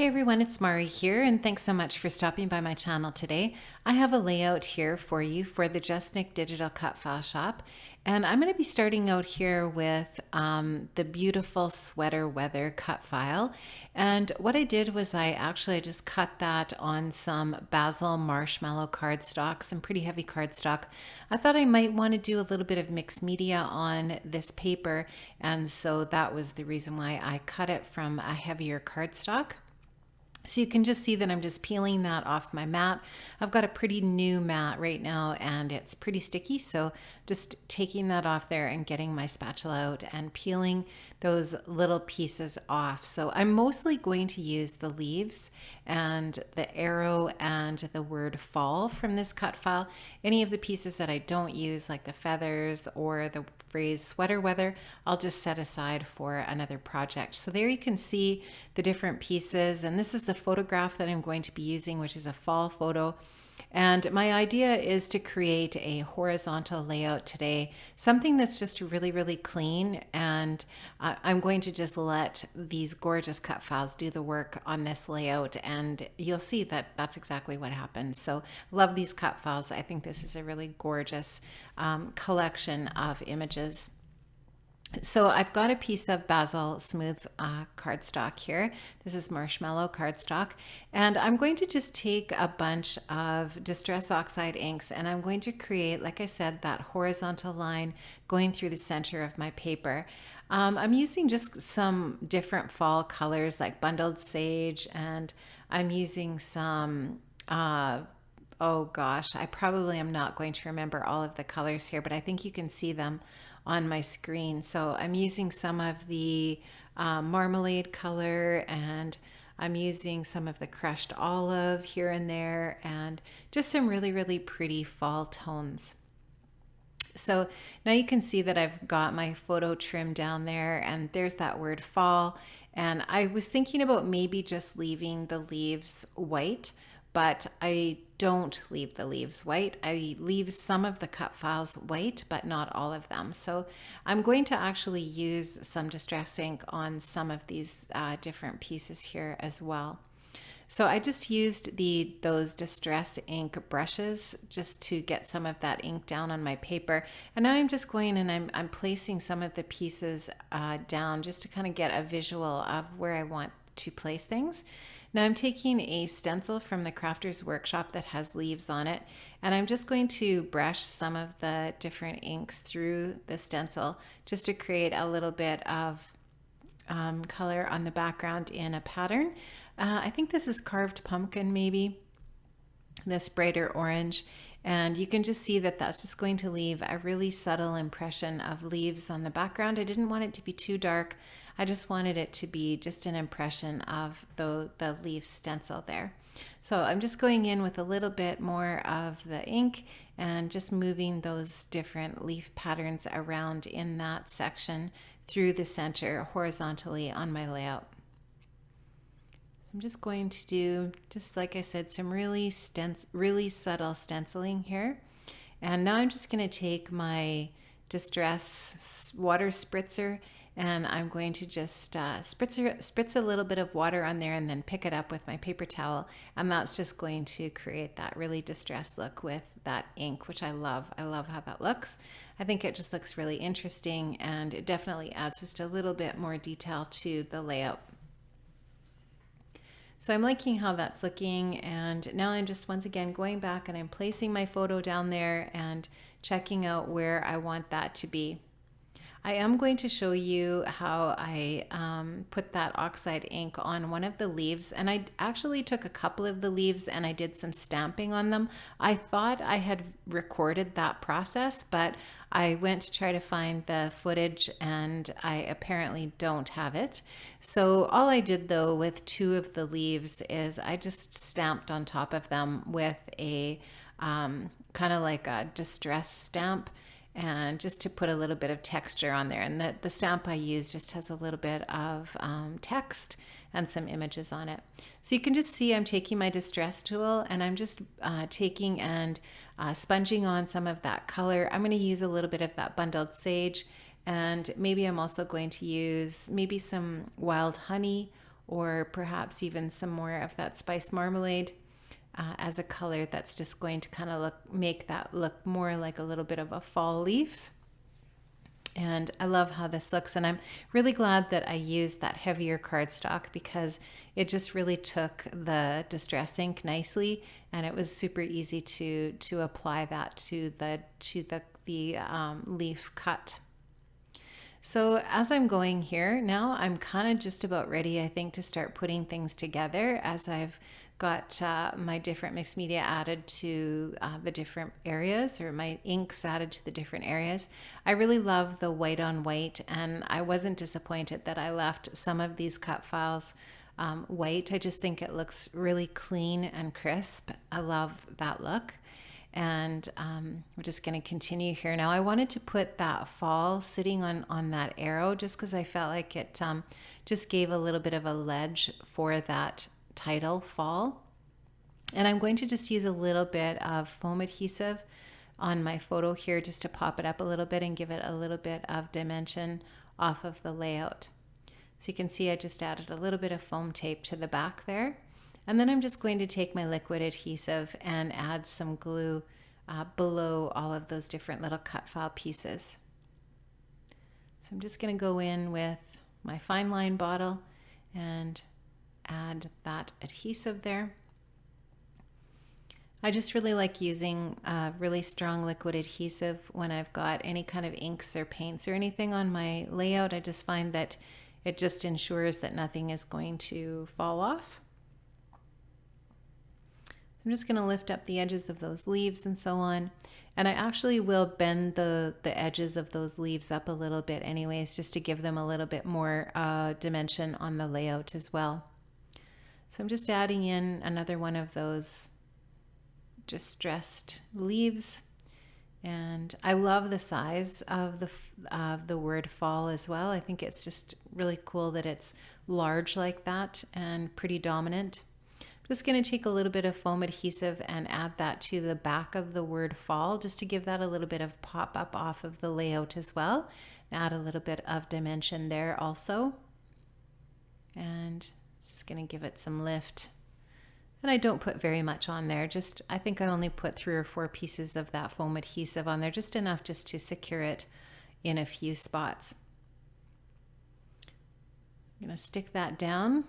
Hey everyone, it's Mari here, and thanks so much for stopping by my channel today. I have a layout here for you for the JustNick digital cut file shop, and I'm going to be starting out here with the beautiful sweater weather cut file. And what I did was I just cut that on some basil marshmallow cardstock, some pretty heavy cardstock. I thought I might want to do a little bit of mixed media on this paper, and so that was the reason why I cut it from a heavier cardstock. So you can just see that I'm just peeling that off my mat. I've got a pretty new mat right now and it's pretty sticky. So just taking that off there and getting my spatula out and peeling those little pieces off. So I'm mostly going to use the leaves and the arrow and the word fall from this cut file. Any of the pieces that I don't use, like the feathers or the phrase sweater weather, I'll just set aside for another project. So there you can see the different pieces, and this is the photograph that I'm going to be using, which is a fall photo. And my idea is to create a horizontal layout today, something that's just really, really clean. And I'm going to just let these gorgeous cut files do the work on this layout. And you'll see that that's exactly what happens. So love these cut files. I think this is a really gorgeous collection of images. So I've got a piece of basil smooth cardstock here. This is marshmallow cardstock. And I'm going to just take a bunch of Distress Oxide inks and I'm going to create, like I said, that horizontal line going through the center of my paper. I'm using just some different fall colors like bundled sage, and I'm using some oh gosh, I probably am not going to remember all of the colors here, but I think you can see them on my screen. So I'm using some of the marmalade color, and I'm using some of the crushed olive here and there, and just some really, really pretty fall tones. So now you can see that I've got my photo trimmed down there, and there's that word fall. And I was thinking about maybe just leaving the leaves white, but I don't leave the leaves white. I leave some of the cut files white, but not all of them. So I'm going to actually use some Distress ink on some of these different pieces here as well. So I just used those Distress ink brushes just to get some of that ink down on my paper. And now I'm just going and I'm placing some of the pieces down just to kind of get a visual of where I want to place things. Now I'm taking a stencil from the Crafter's Workshop that has leaves on it, and I'm just going to brush some of the different inks through the stencil just to create a little bit of color on the background in a pattern. I think this is carved pumpkin, maybe this brighter orange, and you can just see that that's just going to leave a really subtle impression of leaves on the background. I didn't want it to be too dark. I just wanted it to be just an impression of the leaf stencil there. So I'm just going in with a little bit more of the ink and just moving those different leaf patterns around in that section through the center horizontally on my layout. So I'm just going to do, just like I said, some really subtle stenciling here. And now I'm just going to take my Distress water spritzer, and I'm going to just spritz a little bit of water on there and then pick it up with my paper towel, and that's just going to create that really distressed look with that ink, which I love. I love how that looks. I think it just looks really interesting, and it definitely adds just a little bit more detail to the layout. So I'm liking how that's looking, and now I'm just once again going back and I'm placing my photo down there and checking out where I want that to be. I am going to show you how I put that oxide ink on one of the leaves, and I actually took a couple of the leaves and I did some stamping on them. I thought I had recorded that process, but I went to try to find the footage and I apparently don't have it. So all I did though with two of the leaves is I just stamped on top of them with a kind of like a distress stamp, and just to put a little bit of texture on there. And the stamp I use just has a little bit of text and some images on it. So you can just see I'm taking my distress tool and I'm just taking and sponging on some of that color. I'm going to use a little bit of that bundled sage, and maybe I'm also going to use maybe some wild honey or perhaps even some more of that spice marmalade as a color that's just going to kind of make that look more like a little bit of a fall leaf. And I love how this looks, and I'm really glad that I used that heavier cardstock because it just really took the distress ink nicely, and it was super easy to apply that to the leaf cut. So as I'm going here now, I'm kind of just about ready, I think, to start putting things together as I've got my different mixed media added to the different areas, or my inks added to the different areas. I really love the white on white, and I wasn't disappointed that I left some of these cut files white. I just think it looks really clean and crisp. I love that look. And we're just going to continue here. Now I wanted to put that fall sitting on that arrow just because I felt like it just gave a little bit of a ledge for that title, fall. And I'm going to just use a little bit of foam adhesive on my photo here just to pop it up a little bit and give it a little bit of dimension off of the layout. So you can see I just added a little bit of foam tape to the back there. And then I'm just going to take my liquid adhesive and add some glue below all of those different little cut file pieces. So I'm just going to go in with my fine line bottle and add that adhesive there. I just really like using really strong liquid adhesive when I've got any kind of inks or paints or anything on my layout. I just find that it just ensures that nothing is going to fall off. I'm just going to lift up the edges of those leaves and so on. And I actually will bend the edges of those leaves up a little bit anyways, just to give them a little bit more dimension on the layout as well. So I'm just adding in another one of those distressed leaves. And I love the size of the word fall as well. I think it's just really cool that it's large like that and pretty dominant. Just going to take a little bit of foam adhesive and add that to the back of the word fall just to give that a little bit of pop up off of the layout as well. Add a little bit of dimension there also. And just going to give it some lift. And I don't put very much on there. Just, I think I only put 3 or 4 pieces of that foam adhesive on there, just enough just to secure it in a few spots. I'm going to stick that down.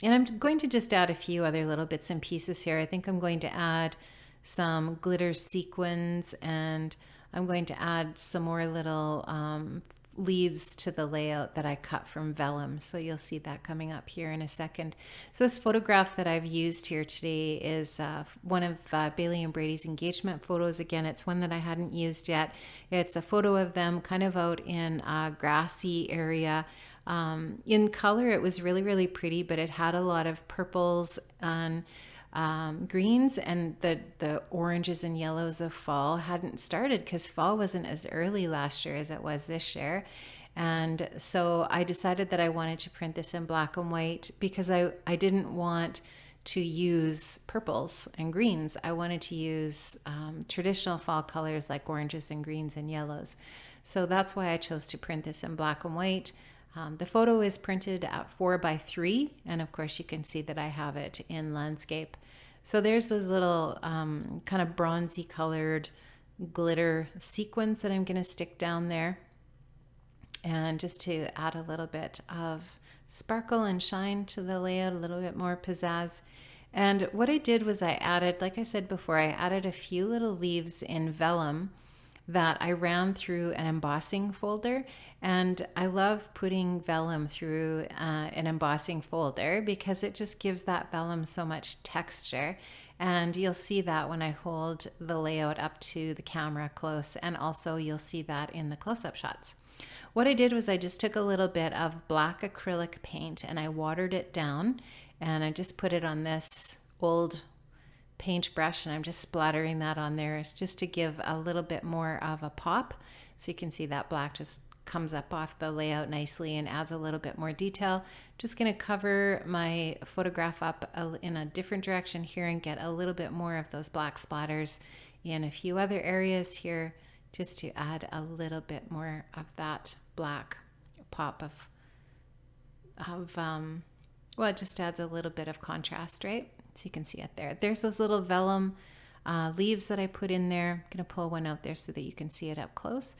And I'm going to just add a few other little bits and pieces here. I think I'm going to add some glitter sequins, and I'm going to add some more little leaves to the layout that I cut from vellum. So you'll see that coming up here in a second. So this photograph that I've used here today is one of Bailey and Brady's engagement photos. Again, it's one that I hadn't used yet. It's a photo of them kind of out in a grassy area. In color, it was really, really pretty, but it had a lot of purples and greens, and the oranges and yellows of fall hadn't started because fall wasn't as early last year as it was this year. And so I decided that I wanted to print this in black and white because I didn't want to use purples and greens. I wanted to use traditional fall colors like oranges and greens and yellows. So that's why I chose to print this in black and white. The photo is printed at 4x3, and of course you can see that I have it in landscape. So there's those little kind of bronzy colored glitter sequins that I'm going to stick down there, and just to add a little bit of sparkle and shine to the layout, a little bit more pizzazz. And what I did was I added, like I said before, I added a few little leaves in vellum that I ran through an embossing folder. And I love putting vellum through an embossing folder because it just gives that vellum so much texture. And you'll see that when I hold the layout up to the camera close, and also you'll see that in the close-up shots. What I did was I just took a little bit of black acrylic paint and I watered it down, and I just put it on this old paintbrush, and I'm just splattering that on there just to give a little bit more of a pop. So you can see that black just comes up off the layout nicely and adds a little bit more detail. Just going to cover my photograph up in a different direction here and get a little bit more of those black splatters in a few other areas here, just to add a little bit more of that black pop of well, it just adds a little bit of contrast, right? So you can see it there. There's those little vellum leaves that I put in there. I'm going to pull one out there so that you can see it up close.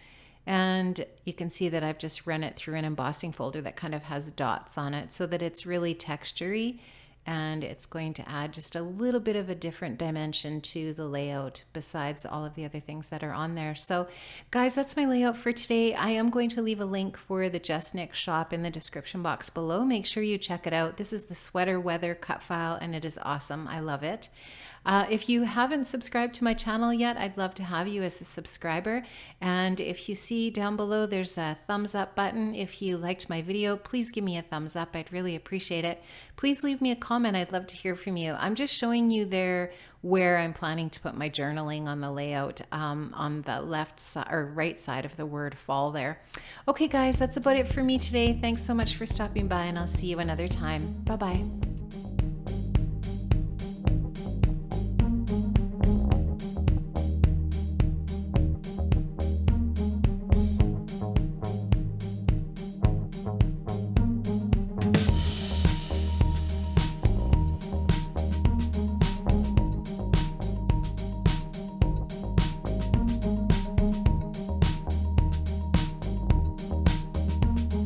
And you can see that I've just run it through an embossing folder that kind of has dots on it so that it's really textury, and it's going to add just a little bit of a different dimension to the layout besides all of the other things that are on there. So guys, that's my layout for today. I am going to leave a link for the JustNick shop in the description box below. Make sure you check it out. This is the sweater weather cut file, and it is awesome. I love it. If you haven't subscribed to my channel yet, I'd love to have you as a subscriber. And if you see down below, there's a thumbs up button. If you liked my video, please give me a thumbs up. I'd really appreciate it. Please leave me a comment. I'd love to hear from you. I'm just showing you there where I'm planning to put my journaling on the layout on the left side or right side of the word fall there. Okay, guys, that's about it for me today. Thanks so much for stopping by, and I'll see you another time. Bye-bye.